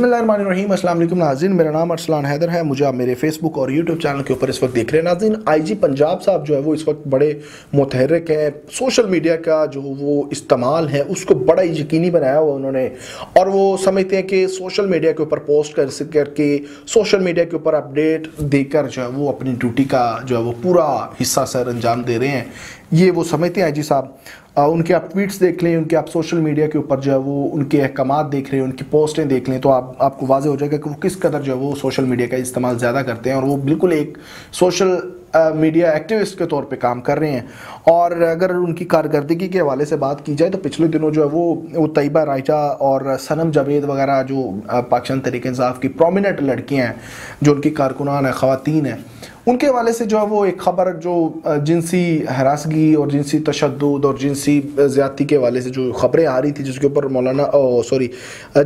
बिस्मिल्लाहिर्रहमानिर्रहीम। अस्सलाम वालेकुम नाज़रीन, मेरा नाम अरसलान हैदर है। मुझे आप मेरे फेसबुक और यूट्यूब चैनल के ऊपर इस वक्त देख रहे हैं। नाज़रीन, आईजी पंजाब साहब जो है वो इस वक्त बड़े मुतहर्रिक है। सोशल मीडिया का जो वो इस्तेमाल है उसको बड़ा यकीनी बनाया हुआ उन्होंने, और वो समझते हैं कि सोशल मीडिया के ऊपर पोस्ट करके सोशल मीडिया के ऊपर अपडेट देकर जो है वो अपनी ड्यूटी का जो है वो पूरा हिस्सा सर अंजाम दे रहे हैं। ये वो समझते हैं आईजी साहब। उनके आप ट्वीट्स देख लें, उनके आप सोशल मीडिया के ऊपर जो है वो उनके अहकामात देख रहे हैं, उनकी पोस्टें देख लें, तो आपको वाज़े हो जाएगा कि वो किस कदर जो है वो सोशल मीडिया का इस्तेमाल ज़्यादा करते हैं और वो बिल्कुल एक सोशल मीडिया एक्टिविस्ट के तौर पे काम कर रहे हैं। और अगर उनकी कारकर्दगी के हवाले से बात की जाए तो पिछले दिनों जो है वो तैयबा रायचा और सनम जावेद वगैरह जो पाकिस्तान तहरीक-ए-इंसाफ की प्रोमिनेंट लड़कियाँ हैं, जो उनकी कारकुनान है, ख़वातीन हैं, उनके हवाले से जो है वो एक ख़बर जो जिनसी हरासगी और जिनसी तशद्दुद और जिनसी ज़्यादती के हवाले से जो ख़बरें आ रही थी, जिसके ऊपर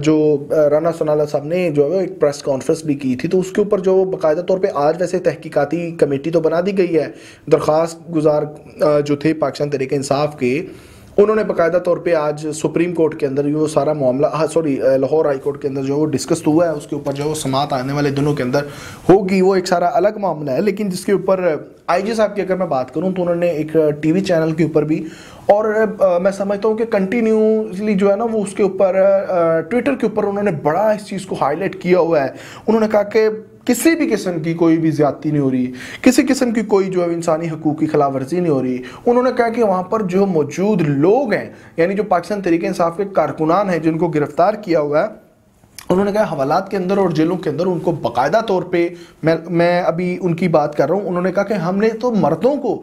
जो राना सनाला साहब ने जो है वो एक प्रेस कॉन्फ्रेंस भी की थी, तो उसके ऊपर जो बाकायदा तौर पे आज वैसे तहकीकाती कमेटी तो बना दी गई है। दरख्वास्त गुजार जो थे पाकिस्तान तहरीक-ए-इंसाफ के, उन्होंने बाकायदा तौर पे आज सुप्रीम कोर्ट के अंदर वो सारा मामला लाहौर हाई कोर्ट के अंदर जो वो डिस्कस हुआ है, उसके ऊपर जो समात आने वाले दिनों के अंदर होगी। वो एक सारा अलग मामला है, लेकिन जिसके ऊपर आईजी साहब की अगर मैं बात करूं तो उन्होंने एक टीवी चैनल के ऊपर भी, और मैं समझता हूँ कि कंटिन्यूसली जो है ना वो उसके ऊपर ट्विटर के ऊपर उन्होंने बड़ा इस चीज़ को हाईलाइट किया हुआ है। उन्होंने कहा कि किसी भी किस्म की कोई भी ज्यादती नहीं हो रही, किसी किस्म की कोई जो है इंसानी हकूक़ की खिलाफ वर्जी नहीं हो रही। उन्होंने कहा कि वहाँ पर जो मौजूद लोग हैं, यानी जो पाकिस्तान तहरीक-ए-इंसाफ के कारकुनान हैं जिनको गिरफ्तार किया हुआ है, उन्होंने कहा हवालात के अंदर और जेलों के अंदर उनको बाकायदा तौर पे मैं अभी उनकी बात कर रहा हूँ। उन्होंने कहा कि हमने तो मर्दों को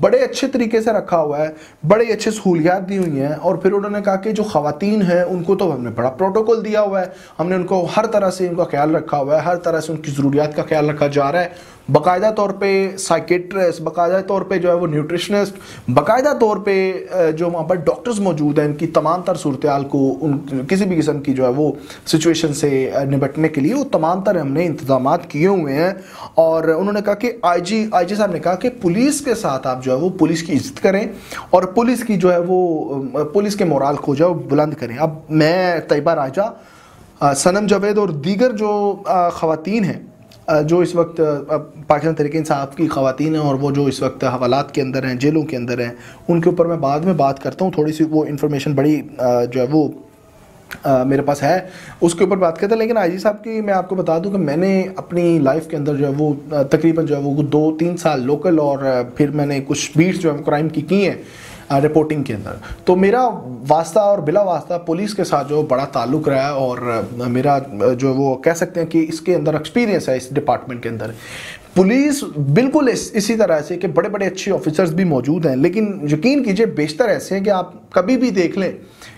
बड़े अच्छे तरीके से रखा हुआ है, बड़े अच्छे सहूलियात दी हुई हैं, और फिर उन्होंने कहा कि जो ख़वातीन हैं उनको तो हमने बड़ा प्रोटोकॉल दिया हुआ है, हमने उनको हर तरह से उनका ख्याल रखा हुआ है, हर तरह से उनकी ज़रूरियात का ख्याल रखा जा रहा है। बाकायदा तौर पे साइकेट्रिस्ट, बाकायदा तौर पे जो है वो न्यूट्रिशनिस्ट, बाकायदा तौर पे जो वहाँ पर डॉक्टर्स मौजूद हैं, इनकी तमाम तर सूरत हाल को किसी भी किस्म की जो है वो सिचुएशन से निपटने के लिए वो तमाम तर हमने इंतजाम किए हुए हैं। और उन्होंने कहा कि आईजी साहब ने कहा कि पुलिस के साथ आप जो है वो पुलिस की इज्जत करें और पुलिस की जो है वो पुलिस के मोराल को जो है बुलंद करें। अब मैं तैयबा रायचा, सनम जावेद और दीगर जो ख़वातीन हैं जो इस वक्त पाकिस्तान तहरीक-ए-इंसाफ की ख़वातीन हैं और वो जो इस वक्त हवालात के अंदर हैं, जेलों के अंदर हैं, उनके ऊपर मैं बाद में बात करता हूँ। थोड़ी सी वो इन्फॉर्मेशन बड़ी जो है वो मेरे पास है, उसके ऊपर बात करते हैं। लेकिन आईजी साहब की मैं आपको बता दूं कि मैंने अपनी लाइफ के अंदर जो है वो तकरीबन जो है वो 2-3 साल लोकल और फिर मैंने कुछ बीट्स जो है क्राइम की हैं रिपोर्टिंग के अंदर, तो मेरा वास्ता और बिला वास्ता पुलिस के साथ जो बड़ा ताल्लुक़ रहा है, और मेरा जो वो कह सकते हैं कि इसके अंदर एक्सपीरियंस है इस डिपार्टमेंट के अंदर। पुलिस बिल्कुल इसी तरह से कि बड़े बड़े अच्छे ऑफिसर्स भी मौजूद हैं, लेकिन यकीन कीजिए बेशतर ऐसे हैं कि आप कभी भी देख लें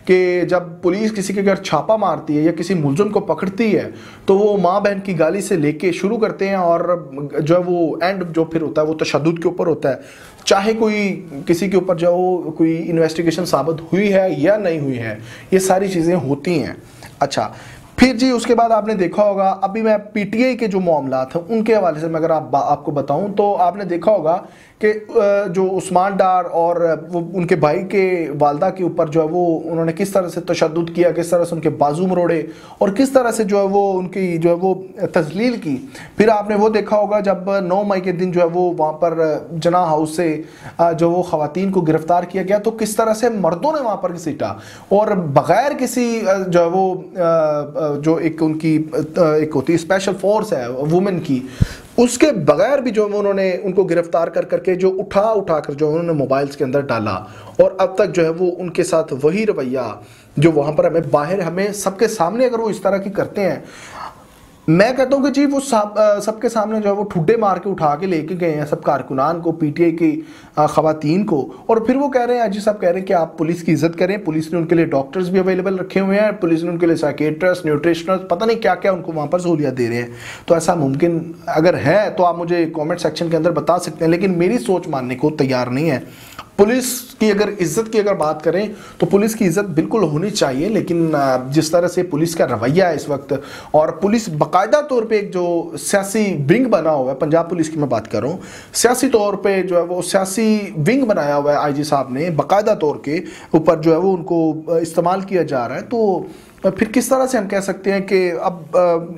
कि जब पुलिस किसी के घर छापा मारती है या किसी मुलज़िम को पकड़ती है तो वो माँ बहन की गाली से लेके शुरू करते हैं, और जो है वो एंड जो फिर होता है वो तशद्दुद के ऊपर होता है, चाहे कोई किसी के ऊपर जो कोई इन्वेस्टिगेशन साबित हुई है या नहीं हुई है, ये सारी चीज़ें होती हैं। अच्छा, फिर जी उसके बाद आपने देखा होगा, अभी मैं पीटीआई के जो मामला थे उनके हवाले से मैं अगर आपको बताऊं तो आपने देखा होगा कि जो उस्मान डार और वो उनके भाई के वालदा के ऊपर जो है वो उन्होंने किस तरह से तशद्दुद किया, किस तरह से उनके बाजू मरोड़े और किस तरह से जो है वो उनकी जो है वो तजलील की। फिर आपने वो देखा होगा जब 9 मई के दिन जो है वो वहाँ पर जना हाउस से जो वो ख़वातीन को गिरफ्तार किया गया, तो किस तरह से मर्दों ने वहाँ पर घसीटा और बग़ैर किसी जो है वो जो एक उनकी एक होती है स्पेशल फोर्स है वुमेन की, उसके बगैर भी जो उन्होंने उनको गिरफ्तार कर करके जो उठा कर जो उन्होंने मोबाइल्स के अंदर डाला, और अब तक जो है वो उनके साथ वही रवैया जो वहाँ पर हमें सबके सामने अगर वो इस तरह की करते हैं, मैं कहता हूँ कि जी वो सबके सामने जो है वो ठुड्डे मार के उठा के लेके गए हैं सब कारकुनान को, पीटीआई की ख़वातीन को, और फिर वो कह रहे हैं, आईजी साहब कह रहे हैं कि आप पुलिस की इज्जत करें। पुलिस ने उनके लिए डॉक्टर्स भी अवेलेबल रखे हुए हैं, पुलिस ने उनके लिए साइकेट्रिस्ट, न्यूट्रिशनिस्ट, पता नहीं क्या क्या उनको वहाँ पर सहूलियत दे रहे हैं। तो ऐसा मुमकिन अगर है तो आप मुझे कॉमेंट सेक्शन के अंदर बता सकते हैं, लेकिन मेरी सोच मानने को तैयार नहीं है। पुलिस की अगर इज्जत की अगर बात करें तो पुलिस की इज्जत बिल्कुल होनी चाहिए, लेकिन जिस तरह से पुलिस का रवैया है इस वक्त, और पुलिस बाकायदा तौर पे एक जो सियासी विंग बना हुआ है, पंजाब पुलिस की मैं बात कर रहा हूँ, सियासी तौर पे जो है वो सियासी विंग बनाया हुआ है आईजी साहब ने, बाकायदा तौर के ऊपर जो है वो उनको इस्तेमाल किया जा रहा है। तो फिर किस तरह से हम कह सकते हैं कि अब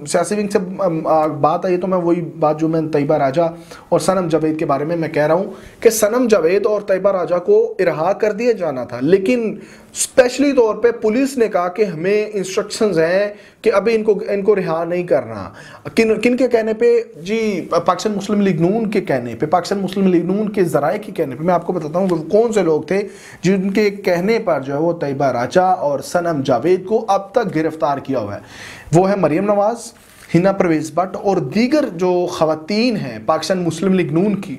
सियासी विंग से बात आई तो मैं वही बात जो मैं तैयबा राजा और सनम जावेद के बारे में मैं कह रहा हूँ कि सनम जावेद और तैयबा राजा को रिहा कर दिया जाना था, लेकिन स्पेशली तौर पे पुलिस ने कहा कि हमें इंस्ट्रक्शंस हैं कि अभी इनको रिहा नहीं करना। किन के कहने पे जी? पाकिस्तान मुस्लिम लीग नून के कहने पे, पाकिस्तान मुस्लिम लीग नून के ज़राए के कहने पे। मैं आपको बताता हूँ कौन से लोग थे जिनके कहने पर जो है वो तैयबा राजा और सनम जावेद को अब तक गिरफ्तार किया हुआ है। वो है मरियम नवाज, हिना परवेज भट्ट और दीगर जो खवातीन हैं पाकिस्तान मुस्लिम लीग नून की,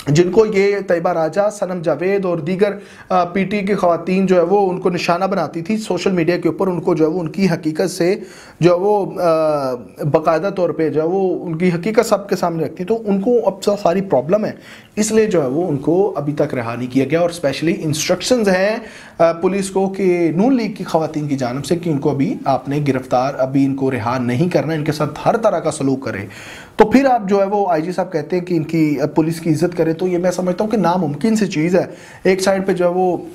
जिनको ये तैयबा राजा, सनम जावेद और दीगर पीटी की खवातीन जो है वो उनको निशाना बनाती थी सोशल मीडिया के ऊपर, उनको जो है वो उनकी हकीकत से जो है वो बाकायदा तौर पे जो है वो उनकी हकीकत सबके सामने रखती, तो उनको अब सारी प्रॉब्लम है, इसलिए जो है वो उनको अभी तक रिहा नहीं किया गया। और स्पेशली इंस्ट्रक्शंस हैं पुलिस को कि नून लीग की खवातीन की जानिब से कि इनको अभी आपने गिरफ्तार, अभी इनको रिहा नहीं करना, इनके साथ हर तरह का सलूक करें। तो फिर आप जो है वो आईजी साहब कहते हैं कि इनकी पुलिस की इज्जत करे, तो ये मैं समझता हूँ कि नामुमकिन सी चीज़ है। एक साइड पे जो है वो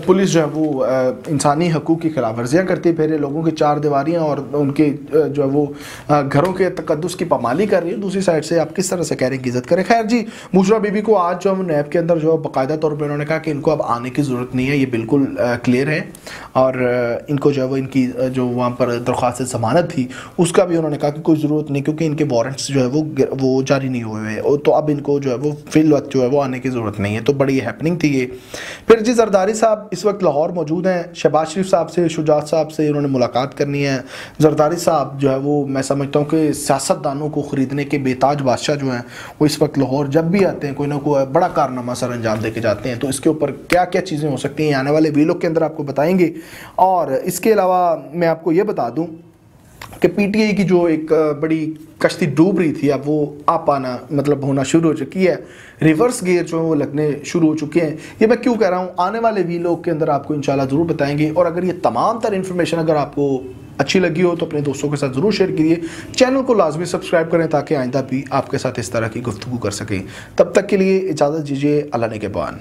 पुलिस जो है वो इंसानी हकूक़ की खिलाफ वर्जियाँ करती फिर लोगों की चार दीवारियाँ और उनके जो है वो घरों के तकद्दुस की पामाली कर रही है। दूसरी साइड से आप किस तरह से कह रहे हैं कि इज्जत करें। खैर जी, बुशरा बीबी को आज जो है नैब के अंदर जो है बाकायदा तौर पर उन्होंने कहा कि इनको अब आने की ज़रूरत नहीं है, ये बिल्कुल क्लियर है, और इनको जो है वो इनकी जो वहाँ पर दरख्वास्त ज़मानत थी उसका भी उन्होंने कहा कि कोई ज़रूरत नहीं, क्योंकि इनके वारंट्स जो है वो जारी नहीं हुए हैं, तो अब इनको जो है वो फिल वक्त जो है वो आने की ज़रूरत नहीं है। तो बड़ी हैपनिंग थी ये। फिर जी जरदारी साहब इस वक्त लाहौर मौजूद हैं, शहबाज शरीफ साहब से, शुजात साहब से उन्होंने मुलाकात करनी है। जरदारी साहब जो है वो मैं समझता हूँ कि सियासतदानों को ख़रीदने के बेताज बादशाह जो हैं वो इस वक्त लाहौर जब भी आते हैं कोई ना कोई बड़ा कारनामा सर अंजाम दे के जाते हैं। तो इसके ऊपर क्या क्या चीज़ें हो सकती हैं आने वाले वीलॉग के अंदर आपको बताएंगे। और इसके अलावा मैं आपको ये बता दूँ कि पीटीआई की जो एक बड़ी कश्ती डूब रही थी अब वो आप आना मतलब होना शुरू हो चुकी है, रिवर्स गियर जो है वो लगने शुरू हो चुके हैं। ये मैं क्यों कह रहा हूँ, आने वाले वीलॉग के अंदर आपको इंशाल्लाह ज़रूर बताएंगे। और अगर ये तमाम तर इन्फॉर्मेशन अगर आपको अच्छी लगी हो तो अपने दोस्तों के साथ ज़रूर शेयर कीजिए, चैनल को लाजमी सब्सक्राइब करें ताकि आइंदा भी आपके साथ इस तरह की गुफ्तगू कर सकें। तब तक के लिए इजाज़त दीजिए, अल्लाह ने के बान।